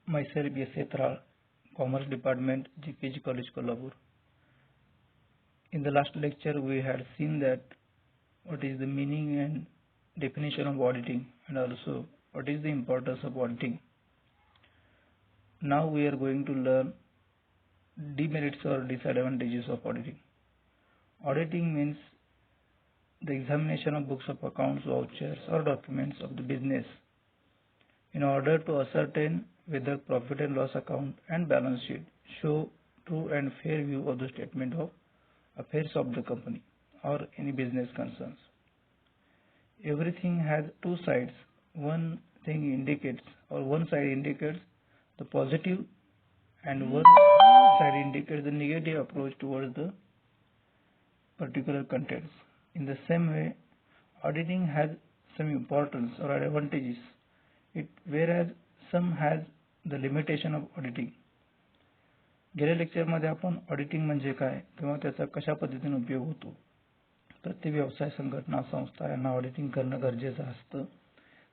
Myself B. Setral, Commerce Department, GKG College, Kolhapur. In the last lecture, we had seen that what is the meaning and definition of auditing, and also what is the importance of auditing. Now we are going to learn demerits or disadvantages of auditing. Auditing means the examination of books of accounts, vouchers, or documents of the business in order to ascertain whether profit and loss account and balance sheet show true and fair view of the statement of affairs of the company or any business concerns. Everything has two sides. One side indicates the positive and one side indicates the negative approach towards the particular contents. In the same way, auditing has some importance or advantages, whereas some has the limitation of auditing. गेल्या लेक्चरमध्ये आपण auditing म्हणजे काय किंवा त्याचा कशा पद्धतीने उपयोग होतो, प्रत्येक व्यवसाय संघटना संस्था यांना ऑडिटिंग करणं गरजेचं असतं.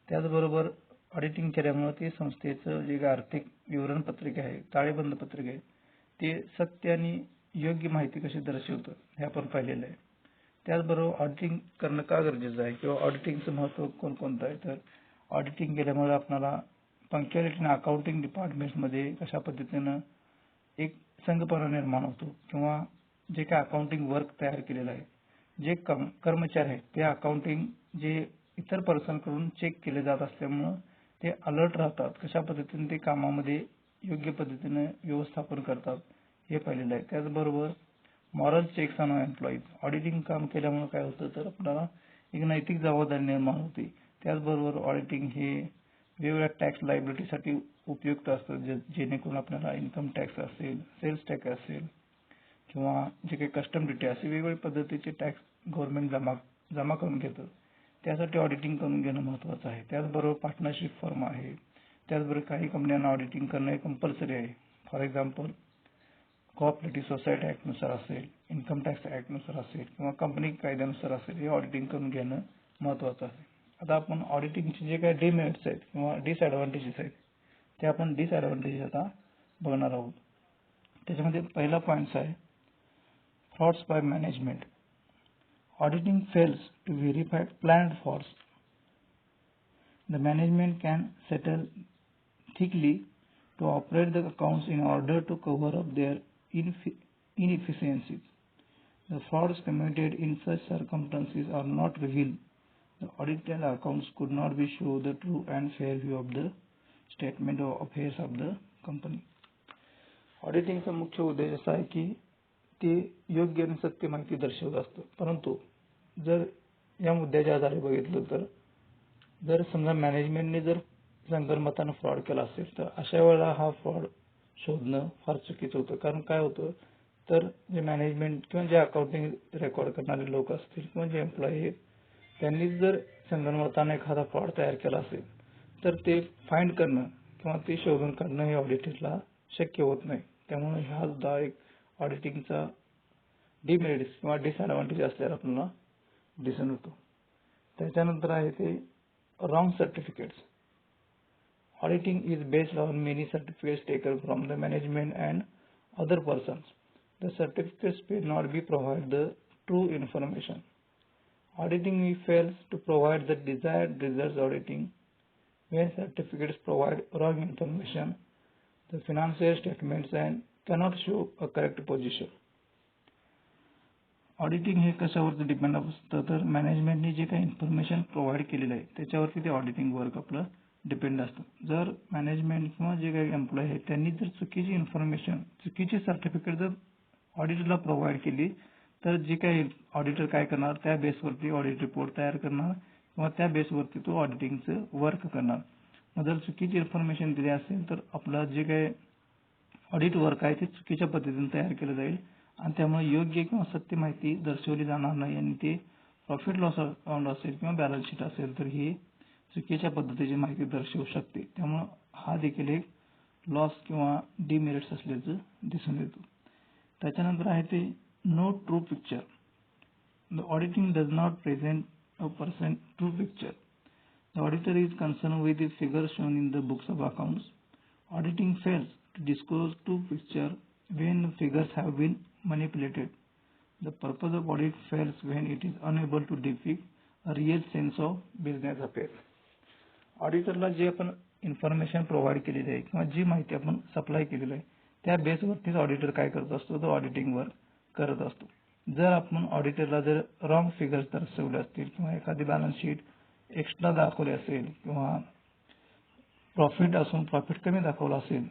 त्याचबरोबर ऑडिटिंग केल्यामुळे ते संस्थेचं जे आर्थिक विवरणपत्रिका आहे, ताळेबंद पत्रिका आहे, ते सत्य आणि योग्य माहिती कशी दर्शवतं हे आपण पाहिलेलं आहे. त्याचबरोबर ऑडिटिंग करणं का गरजेचं आहे किंवा ऑडिटिंगचं महत्त्व कोणकोणतं आहे, तर ऑडिटिंग केल्यामुळे आपल्याला पंक्च्युअलिटी आणि अकाउंटिंग डिपार्टमेंटमध्ये कशा पद्धतीनं एक संघपणा निर्माण होतो किंवा जे काय अकाउंटिंग वर्क तयार केलेलं आहे, जे कर्मचारी आहेत ते अकाउंटिंग जे इतर पर्सनकडून चेक केले जात असल्यामुळं ते अलर्ट राहतात, कशा पद्धतीने ते कामामध्ये योग्य पद्धतीने व्यवस्थापन करतात हे पाहिलेलं आहे. त्याचबरोबर moral checks on employees, auditing काम केल्यामुळे काय होतं तर आपल्याला एक नैतिक जबाबदारी निर्माण होते. त्याचबरोबर ऑडिटिंग हे वेगवेगळ्या टॅक्स लायबिलिटीसाठी उपयुक्त असतं, जेणेकरून आपल्याला इन्कम टॅक्स असेल, सेल्स टॅक्स असेल किंवा जे काही कस्टम ड्युटी असे वेगवेगळ्या पद्धतीचे टॅक्स गव्हर्नमेंट जमा करून घेतं. त्यासाठी ऑडिटिंग करून घेणं महत्त्वाचं आहे. त्याचबरोबर पार्टनरशिप फर्म आहे, त्याचबरोबर काही कंपन्यांना ऑडिटिंग करणं हे कंपल्सरी आहे. फॉर एक्झाम्पल कोऑपरेटिव्ह सोसायटी ॲक्टनुसार असेल, इन्कम टॅक्स ॲक्टनुसार असेल किंवा कंपनी कायद्यानुसार असेल, हे ऑडिटिंग करून घेणं महत्त्वाचं आहे. आता आपण ऑडिटिंगचे जे काही डिमेरिट्स आहेत किंवा डिसएडव्हान्टेजेस आहेत ते आपण डिसएडव्हान्टेजेस आता बघणार आहोत. त्याच्यामध्ये पहिला पॉईंट आहे frauds by management. Auditing fails to verify planned frauds. The management can settle thickly to operate the accounts in order to cover up their inefficiencies. The frauds committed in such circumstances are not revealed. The audited accounts could not be show the true and fair view of the statement of affairs of the company. ऑडिटिंगचा मुख्य उद्देश असा आहे की ते योग्य आणि सत्य माहिती दर्शवत असतं. परंतु जर या मुद्द्याच्या आधारे बघितलं तर जर समजा मॅनेजमेंटने जर संगनमतानं फ्रॉड केला असेल तर अशा वेळेला हा फ्रॉड शोधणं फार चुकीचं होतं. कारण काय होतं तर जे मॅनेजमेंट किंवा जे अकाउंटिंग रेकॉर्ड करणारे लोक असतील किंवा जे एम्प्लॉई आहेत त्यांनी जर संगनमतानं एखादा फ्रॉड तयार केला असेल तर ते फाइंड करणं किंवा ते शोधून काढणं हे ऑडिटरला शक्य होत नाही. त्यामुळे हा सुद्धा एक ऑडिटिंगचा डिमेरिट्स किंवा डिसएडव्हान्टेज असल्याला आपल्याला दिसून येतो. त्याच्यानंतर आहे ते wrong certificates. Auditing is based on many certificates taken from the management and other persons. The certificates may not be provide the true information. Auditing fails to provide the desired results. Auditing when certificates provide wrong information, the financial statements and cannot show a correct position. Auditing हे कशावरती depend असतं तर मॅनेजमेंटने जे काही information provide केलेलं आहे त्याच्यावरती ते auditing work आपलं डिपेंड असतं. जर मॅनेजमेंट किंवा जे काही एम्प्लॉई आहेत त्यांनी जर चुकीची इन्फॉर्मेशन, चुकीची सर्टिफिकेट जर ऑडिटरला प्रोव्हाइड केली तर जे काही ऑडिटर काय करणार त्या बेसवरती ऑडिट रिपोर्ट तयार करणार किंवा त्या बेसवरती तो ऑडिटिंगचं वर्क करणार. मग जर चुकीची इन्फॉर्मेशन दिली असेल तर आपलं जे काही ऑडिट वर्क आहे ते चुकीच्या पद्धतीने तयार केलं जाईल आणि त्यामुळे योग्य किंवा सत्य माहिती दर्शवली जाणार नाही आणि ते प्रॉफिट लॉस अकाउंट असेल किंवा बॅलन्स शीट असेल तर ही चुकीच्या पद्धतीची माहिती दर्शवू शकते. त्यामुळे हा देखील एक लॉस किंवा डिमेरिट्स असल्याचं दिसून येतो. त्याच्यानंतर आहे ते no true picture. The auditing does not present a true picture. The auditor is concerned with the figures shown in the books of accounts Auditing fails to disclose true picture when figures have been manipulated. The purpose of audit fails when it is unable to depict a real sense of business affairs. ऑडिटरला जे आपण information provide केलेली आहे किंवा जी माहिती आपण supply केलेली आहे त्या बेसवरतीच ऑडिटर काय करत असतो, तो ऑडिटिंग वर्क करत असतो. जर आपण ऑडिटरला जर रॉंग फिगर्स दर्शवले असतील किंवा एखादी बॅलन्स शीट एक्स्ट्रा दाखवली असेल किंवा प्रॉफिट असून प्रॉफिट कमी दाखवला असेल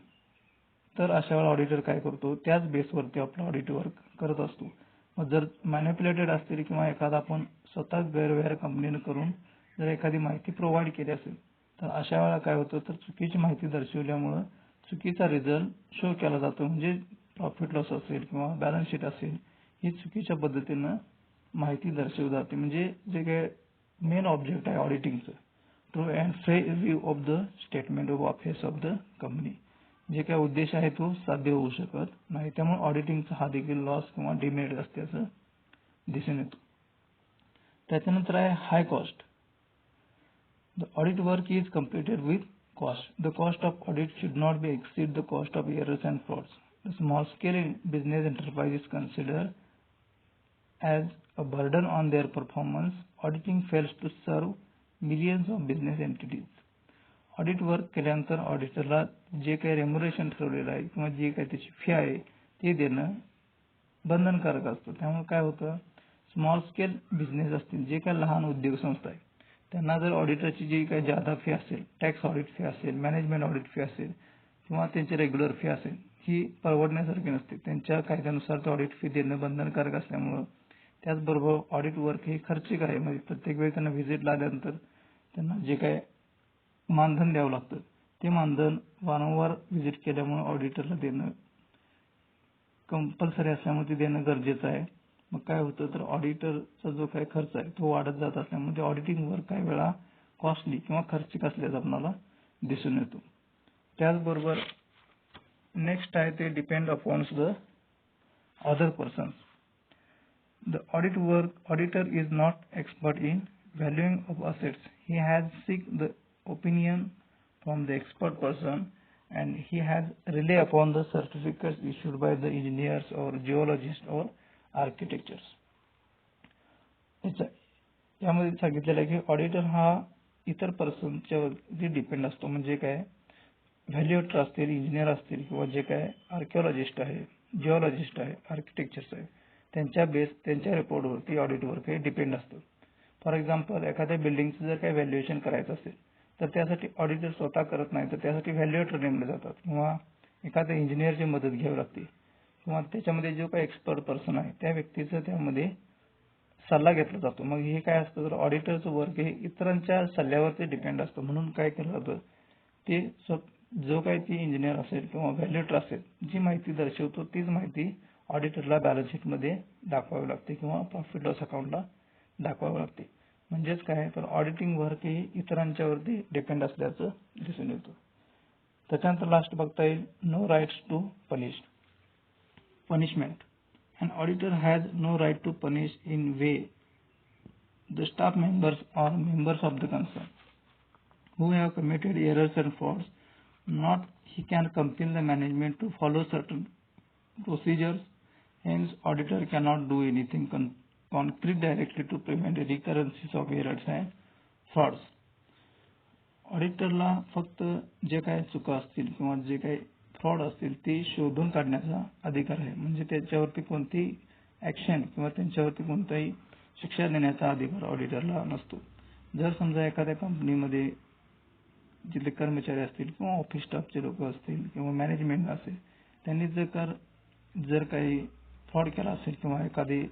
तर अशा वेळेला ऑडिटर काय करतो, त्याच बेसवरती आपला ऑडिट वर्क करत असतो. मग जर मॅनिप्युलेटेड असतील किंवा एखादा आपण स्वतः गैरव्यवहार कंपनीने करून जर एखादी माहिती प्रोव्हाइड केली असेल तर अशा वेळेला काय होतं, तर चुकीची माहिती दर्शवल्यामुळे चुकीचा रिझल्ट शो केला जातो. म्हणजे प्रॉफिट लॉस असेल किंवा बॅलन्स शीट असेल ही चुकीच्या पद्धतीनं माहिती दर्शवली जाते. म्हणजे जे काही मेन ऑब्जेक्ट आहे ऑडिटिंगचं, true and fair view of the statement of affairs of the company, जे काय उद्देश आहे तो साध्य होऊ शकत नाही. त्यामुळे ऑडिटिंगचा हा देखील लॉस किंवा डिमेरिट असल्याचं दिसून येतो. त्याच्यानंतर आहे हाय cost. The audit work is completed with cost. The cost of audit should not be exceed the cost of errors and frauds. The small scale business enterprise is considered as a burden on their performance. Auditing fails to serve millions of business entities. Audit work केल्यानंतर ऑडिटरला जे काही remuneration ठरवलेलं आहे किंवा जे काही त्याची fee आहे ते देणं बंधनकारक असतं. त्यामुळे काय होतं, स्मॉल स्केल बिझनेस असतील, जे काही लहान उद्योग संस्था आहे त्यांना जर ऑडिटरची जी काही जादा फी असेल, टॅक्स ऑडिट फी असेल, मॅनेजमेंट ऑडिट फी असेल किंवा त्यांची रेग्युलर फी असेल, ही परवडण्यासारखी नसते. त्यांच्या कायद्यानुसार ते ऑडिट फी देणं बंधनकारक असल्यामुळं त्याचबरोबर ऑडिट वर्क हे खर्चिक आहे. म्हणजे प्रत्येक वेळी त्यांना व्हिजिटला आल्यानंतर त्यांना जे काय मानधन द्यावं लागतं ते मानधन वारंवार व्हिजिट केल्यामुळे ऑडिटरला देणं कंपल्सरी असल्यामुळे ते देणं गरजेचं आहे. मग काय होतं, तर ऑडिटरचा जो काही खर्च आहे तो वाढत जात असल्यामुळे ते ऑडिटिंग वर्क काही वेळा कॉस्टली किंवा खर्चिक असल्याचं आपल्याला दिसून येतो. त्याचबरोबर नेक्स्ट आहे ते depend upon the other persons. The auditor is not expert in valuing of assets. He has seek the opinion from the expert person and he has rely upon the certificates issued by the engineers or geologists or architects. यामध्ये सांगितलेलं आहे की auditor हा इतर पर्सनच्या वरती depend असतो. म्हणजे काय, व्हॅल्युएटर असतील, इंजिनियर असतील किंवा जे काय आर्किओलॉजिस्ट आहे, जिओलॉजिस्ट आहे, आर्किटेक्चर्स आहे, त्यांच्या रिपोर्टवरती ऑडिट वर्क हे डिपेंड असतं. फॉर एक्झाम्पल एखाद्या बिल्डिंगचं जर काही व्हॅल्युएशन करायचं असेल तर त्यासाठी ऑडिटर स्वतः करत नाही, तर त्यासाठी व्हॅल्युएटर नेमले जातात किंवा एखाद्या इंजिनियरची मदत घ्यावी लागते किंवा त्याच्यामध्ये जो काही एक्सपर्ट पर्सन आहे त्या व्यक्तीचं त्यामध्ये सल्ला घेतला जातो. मग हे काय असतं, तर ऑडिटरचं वर्क हे इतरांच्या सल्ल्यावरती डिपेंड असतं. म्हणून काय केलं जातं, ते जो काही ती इंजिनियर असेल किंवा व्हॅल्युएटर असेल जी माहिती दर्शवतो तीच माहिती ऑडिटरला बॅलन्स शीटमध्ये दाखवावी लागते किंवा प्रॉफिट लॉस अकाउंटला दाखवावी लागते. म्हणजेच काय, तर ऑडिटिंग वर्क हे इतरांच्यावरती डिपेंड असल्याचं दिसून येतं. त्याच्यानंतर लास्ट बघता येईल no rights to punishment. An auditor has no right to punish in way the staff members or members of the concern who have committed errors and frauds. Not he can compel the management to follow certain procedures. Hence, auditor cannot do anything concrete directly to prevent recurrences of errors and frauds. ऑडिटरला फक्त जे काही चुका असतील किंवा जे काही fraud असतील ते शोधून काढण्याचा अधिकार आहे. म्हणजे त्याच्यावरती कोणतीही ॲक्शन किंवा त्यांच्यावरती कोणताही शिक्षा देण्याचा अधिकार ऑडिटरला नसतो. जर समजा एखाद्या कंपनीमध्ये जिथले कर्मचारी असतील किंवा ऑफिस स्टाफचे लोक असतील किंवा मॅनेजमेंट असेल त्यांनी जर काही फ्रॉड केला असेल किंवा एखादी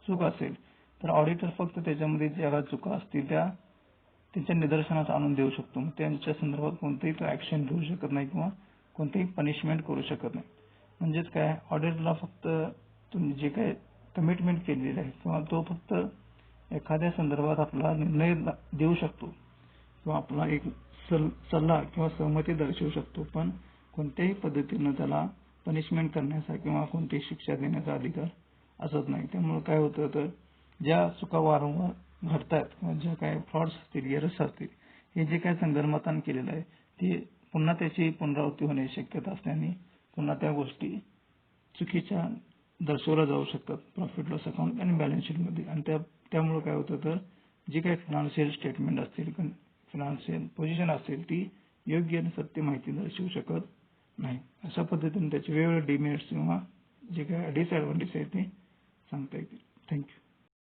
चूक असेल तर ऑडिटर फक्त त्याच्यामध्ये ज्या चुका असतील त्या त्यांच्या निदर्शनास आणून देऊ शकतो. त्यांच्या संदर्भात कोणतेही ॲक्शन घेऊ शकत नाही किंवा कोणतेही पनिशमेंट करू शकत नाही. म्हणजेच काय, ऑडिटरला फक्त तुम्ही जे काही कमिटमेंट केलेली आहे किंवा तो फक्त एखाद्या संदर्भात आपला निर्णय देऊ शकतो किंवा आपला एक सल्ला किंवा सहमती दर्शवू शकतो, पण कोणत्याही पद्धतीनं त्याला पनिशमेंट करण्याचा किंवा कोणतीही शिक्षा देण्याचा अधिकार असत नाही. त्यामुळे काय होतं, तर ज्या चुका वारंवार घडतात किंवा ज्या काही फ्रॉड्स असतील, एरर्स असतील, हे जे काही संगणमतान केलेलं आहे ते पुन्हा त्याची पुनरावृत्ती होण्याची शक्यता असल्याने पुन्हा त्या गोष्टी चुकीच्या दर्शवल्या जाऊ शकतात प्रॉफिट लॉस अकाउंट आणि बॅलन्स शीटमध्ये. आणि त्यामुळे काय होतं तर जी काही फायनान्शियल स्टेटमेंट असतील, फायनान्शियल पोझिशन असेल ती योग्य आणि सत्य माहिती दर्शवू शकत नाही. अशा पद्धतीने त्याचे वेगवेगळे डिमेरिट्स किंवा जे काही डिसएडव्हान्टेज आहेत ते सांगता येतील. थँक्यू.